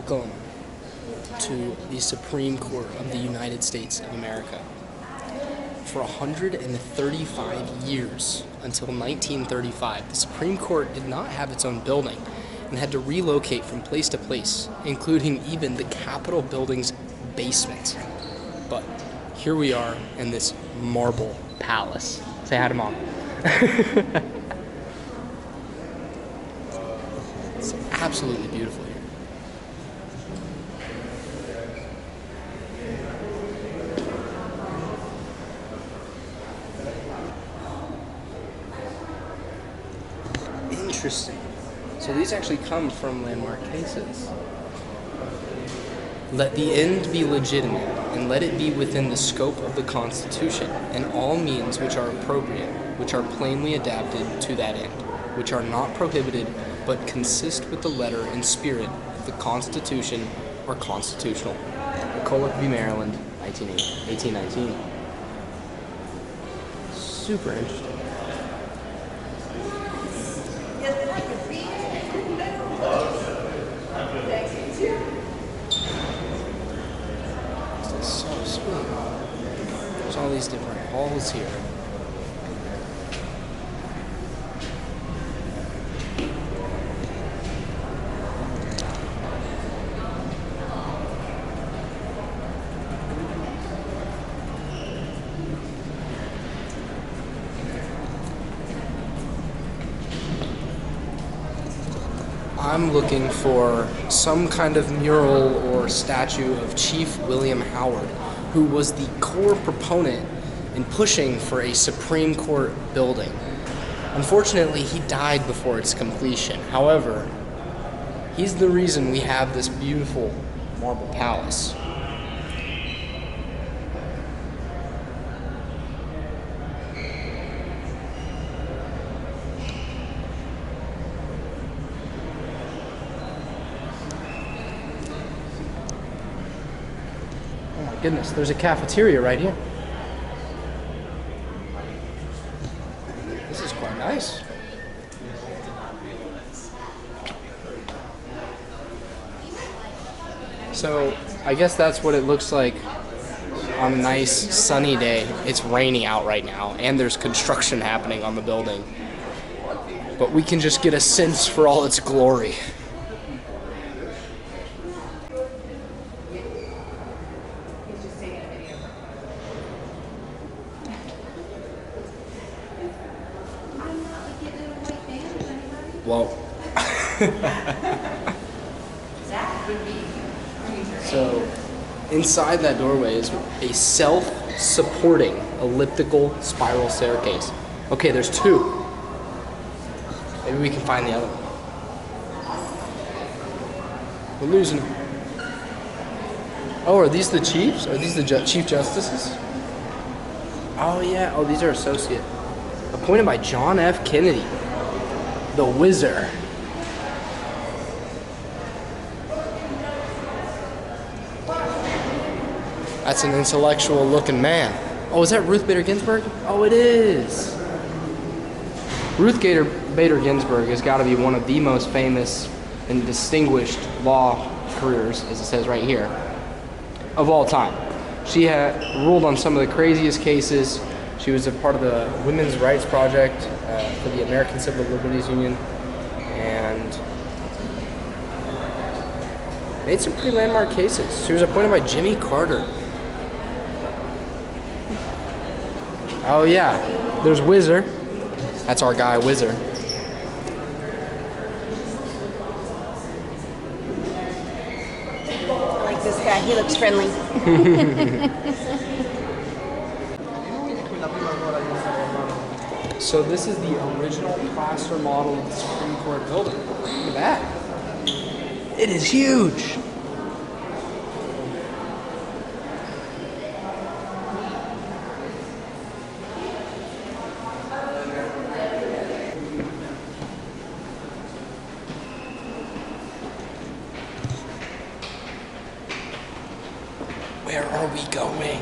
Welcome to the Supreme Court of the United States of America. For 135 years, until 1935, the Supreme Court did not have its own building and had to relocate from place to place, including even the Capitol building's basement. But here we are in this marble palace. Say hi to Mom. It's absolutely beautiful here. Interesting. So these actually come from landmark cases. Let the end be legitimate, and let it be within the scope of the Constitution, and all means which are appropriate, which are plainly adapted to that end, which are not prohibited, but consist with the letter and spirit of the Constitution or constitutional. McCulloch v. Maryland, 1819. Super interesting. So sweet. There's all these different halls here. I'm looking for some kind of mural or statue of Chief William Howard, who was the core proponent in pushing for a Supreme Court building. Unfortunately, he died before its completion. However, he's the reason we have this beautiful marble palace. Oh my goodness, there's a cafeteria right here. This is quite nice. So, I guess that's what it looks like on a nice sunny day. It's raining out right now, and there's construction happening on the building. But we can just get a sense for all its glory. Whoa. So, inside that doorway is a self-supporting elliptical spiral staircase. Okay, there's two. Maybe we can find the other one. We're losing them. Oh, are these the chiefs? Are these the chief justices? Oh, yeah. Oh, these are associate. Appointed by John F. Kennedy. The Wizard. That's an intellectual looking man. Oh, is that Ruth Bader Ginsburg? Oh, it is. Ruth Bader Ginsburg has got to be one of the most famous and distinguished law careers, as it says right here, of all time. She had ruled on some of the craziest cases. She was a part of the Women's Rights Project for the American Civil Liberties Union, and made some pretty landmark cases. She was appointed by Jimmy Carter. Oh yeah, there's Whizzer. That's our guy, Whizzer. I like this guy, he looks friendly. So this is the original plaster model of the Supreme Court building. Look at that. It is huge. Where are we going?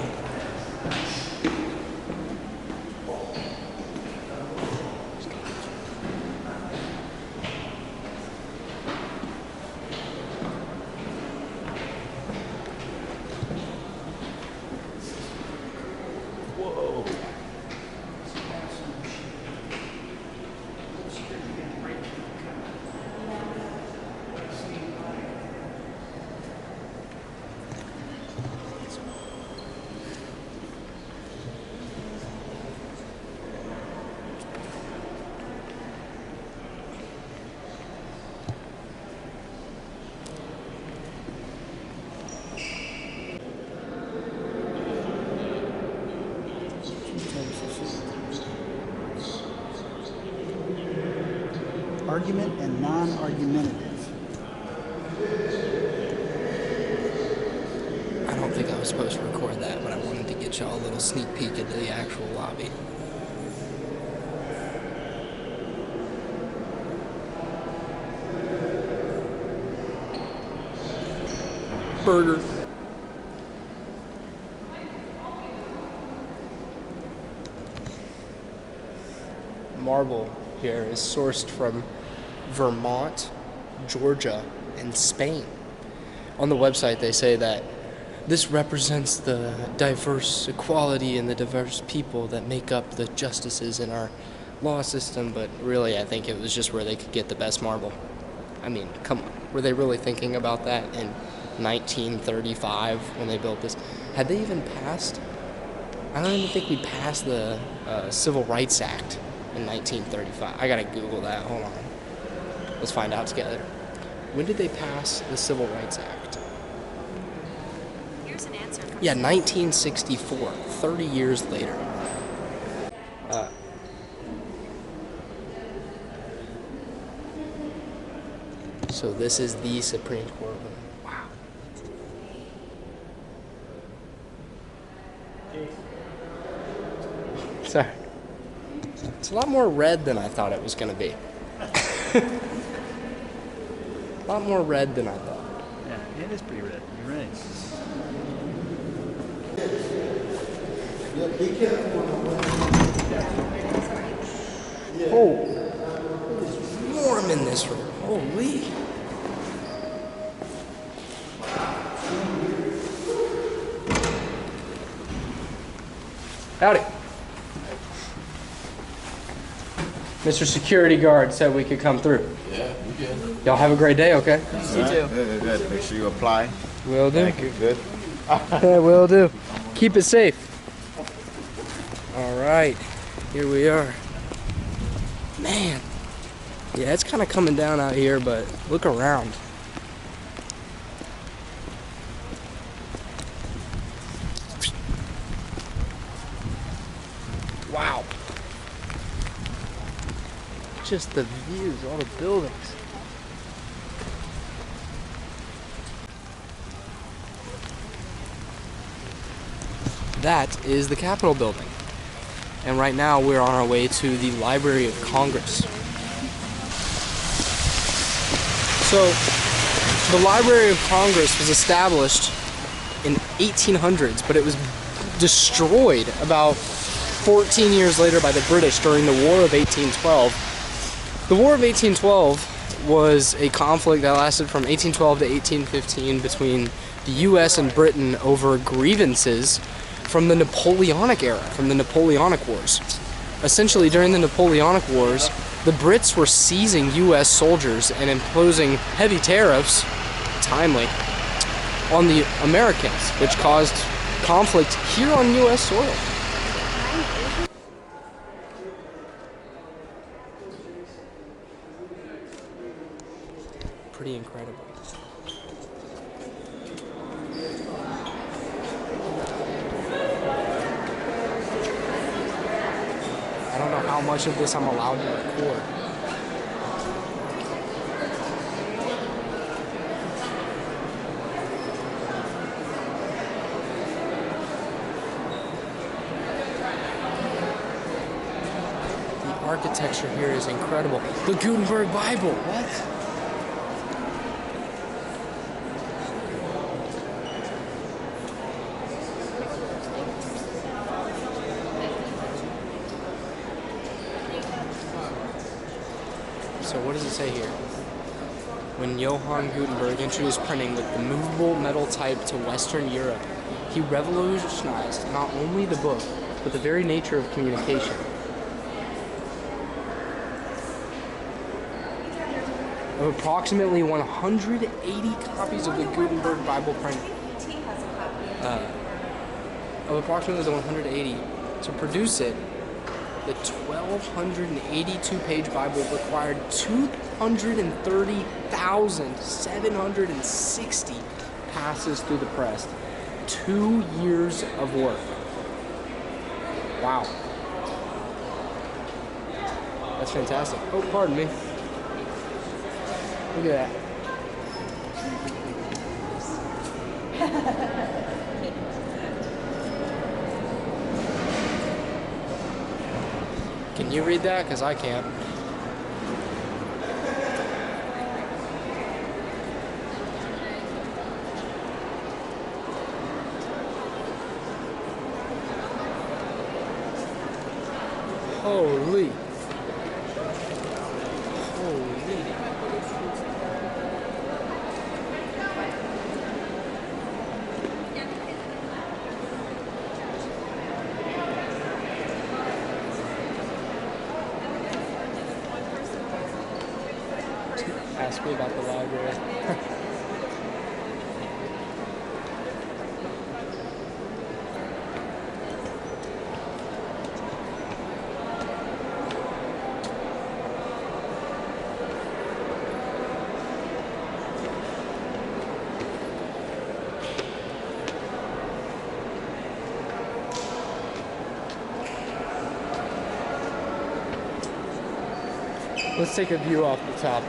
argument and non-argumentative. I don't think I was supposed to record that, but I wanted to get y'all a little sneak peek into the actual lobby. Burger. Marble here is sourced from Vermont, Georgia, and Spain. On the website, they say that this represents the diverse equality and the diverse people that make up the justices in our law system, but really, I think it was just where they could get the best marble. I mean, come on. Were they really thinking about that in 1935 when they built this? Had they even passed? I don't even think we passed the Civil Rights Act in 1935. I gotta Google that. Hold on. Let's find out together. When did they pass the Civil Rights Act? Here's an answer. Yeah, 1964. 30 years later. So this is the Supreme Court. Wow. Sorry. It's a lot more red than I thought it was going to be. A lot more red than I thought. Yeah, it is pretty red. You're right. Oh, it's warm in this room. Holy. Howdy. Mr. Security Guard said we could come through. Yeah, you good. Y'all have a great day, okay? You too. Good, good. Make sure you apply. Will do. Thank you. Good. Yeah, will do. Keep it safe. All right, here we are. Man, yeah, it's kind of coming down out here, but look around. Wow. Just the views, all the buildings. That is the Capitol building. And right now we're on our way to the Library of Congress. So, the Library of Congress was established in 1800s, but it was destroyed about 14 years later by the British during the War of 1812. The War of 1812 was a conflict that lasted from 1812 to 1815 between the US and Britain over grievances from the Napoleonic era, from the Napoleonic Wars. Essentially, during the Napoleonic Wars, the Brits were seizing US soldiers and imposing heavy tariffs, timely, on the Americans, which caused conflict here on US soil. Pretty incredible. I don't know how much of this I'm allowed to record. The architecture here is incredible. The Gutenberg Bible, what? So what does it say here? When Johann Gutenberg introduced printing with the movable metal type to Western Europe, he revolutionized not only the book, but the very nature of communication. Of approximately 180 copies of the Gutenberg Bible printed. Of approximately the 180, to produce it, the 1,282-page Bible required 230,760 passes through the press. 2 years of work. Wow. That's fantastic. Oh, pardon me. Look at that. Can you read that? Because I can't. Holy. Ask me about the library. Let's take a view off the top.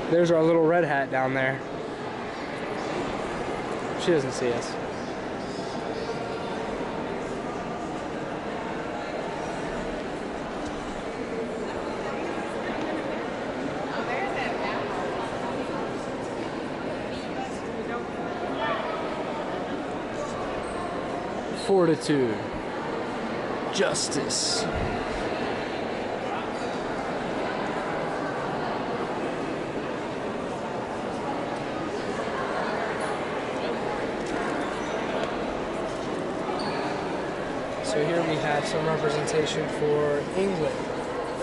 There's our little red hat down there. She doesn't see us. Fortitude. Justice. So here we have some representation for England,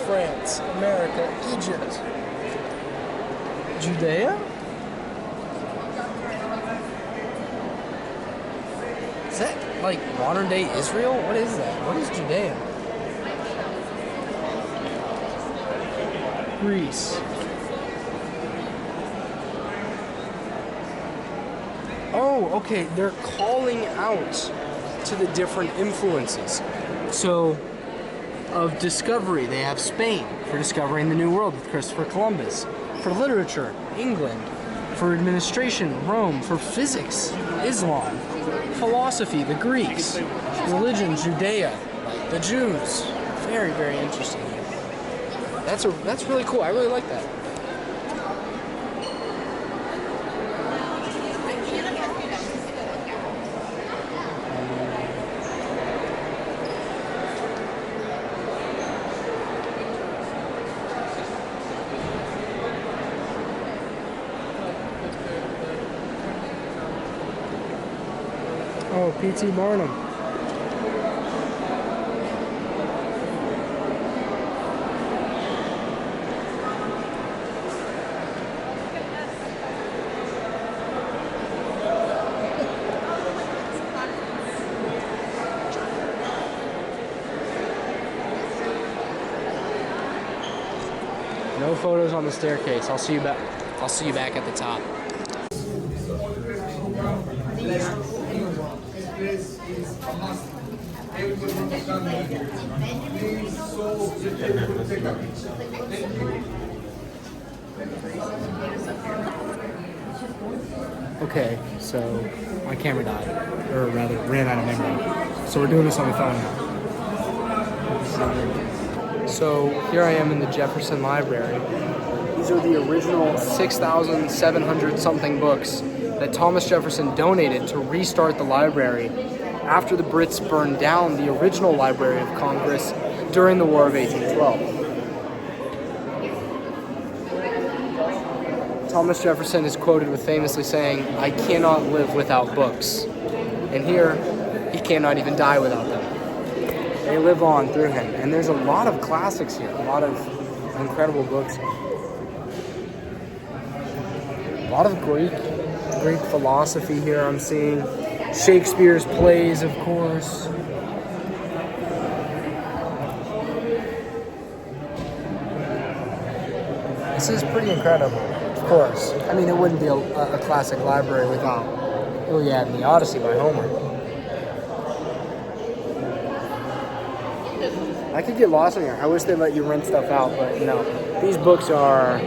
France, America, Egypt, Judea? Is that like modern day Israel? What is that? What is Judea? Greece. Oh, okay, they're calling out to the different influences. So, of discovery, they have Spain for discovering the New World with Christopher Columbus. For literature, England. For administration, Rome. For physics, Islam. Philosophy, the Greeks. Religion, Judea, the Jews. Very, very interesting. That's really cool. I really like that. Oh, P.T. Barnum. No photos on the staircase. I'll see you back. I'll see you back at the top. Okay, so my camera died, or rather ran out of memory. So we're doing this on the phone now. So here I am in the Jefferson Library. These are the original 6,700 something books that Thomas Jefferson donated to restart the library after the Brits burned down the original Library of Congress during the War of 1812. Thomas Jefferson is quoted with famously saying, "I cannot live without books." And here, he cannot even die without them. They live on through him. And there's a lot of classics here, a lot of incredible books. A lot of Greek philosophy here I'm seeing. Shakespeare's plays, of course. This is pretty incredible, of course. I mean, it wouldn't be a classic library without Iliad and the Odyssey by Homer. I could get lost in here. I wish they let you rent stuff out, but no. These books are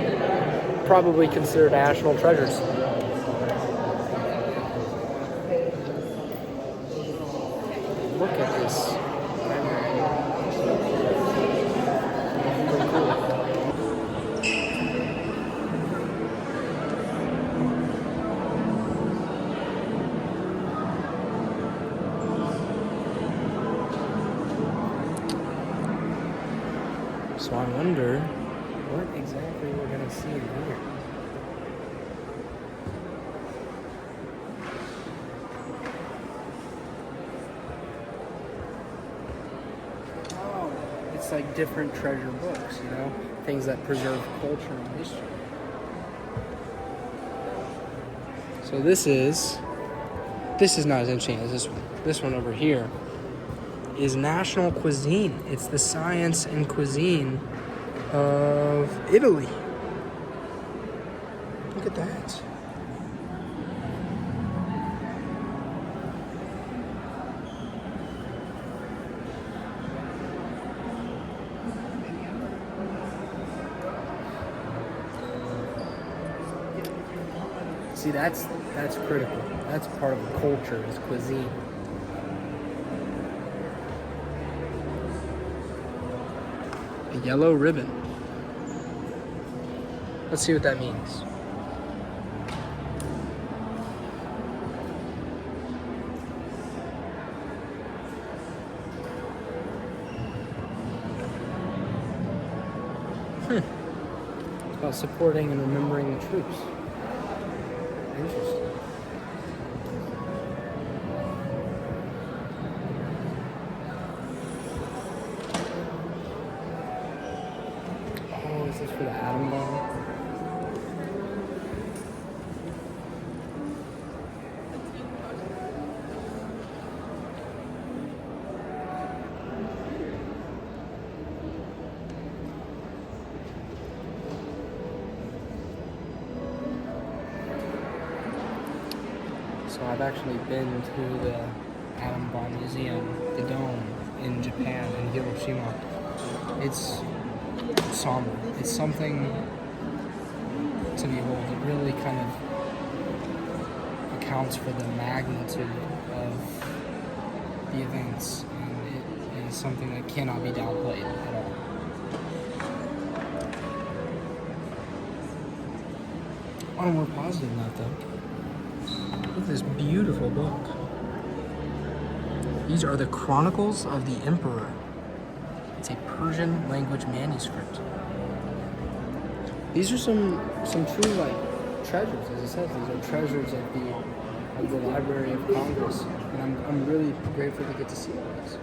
probably considered national treasures. Look at this. So I wonder what exactly we're going to see in here. Oh, it's like different treasure books, you know? Things that preserve culture and history. So this is not as interesting as this one. This one over here is national cuisine. It's the science and cuisine of Italy. Look at that. See, that's critical. That's part of the culture, is cuisine. A yellow ribbon. Let's see what that means. It's about supporting and remembering the troops. Interesting. Oh, is this for the atom bomb? So I've actually been to the atom bomb museum, the dome in Japan, in Hiroshima. It's somber. It's something to behold. It really kind of accounts for the magnitude of the events, and it is something that cannot be downplayed at all. On a more positive note, though, look at this beautiful book. These are the Chronicles of the Emperor. It's a Persian language manuscript. These are some true treasures, as it says. These are treasures of the Library of Congress, and I'm really grateful to get to see all this.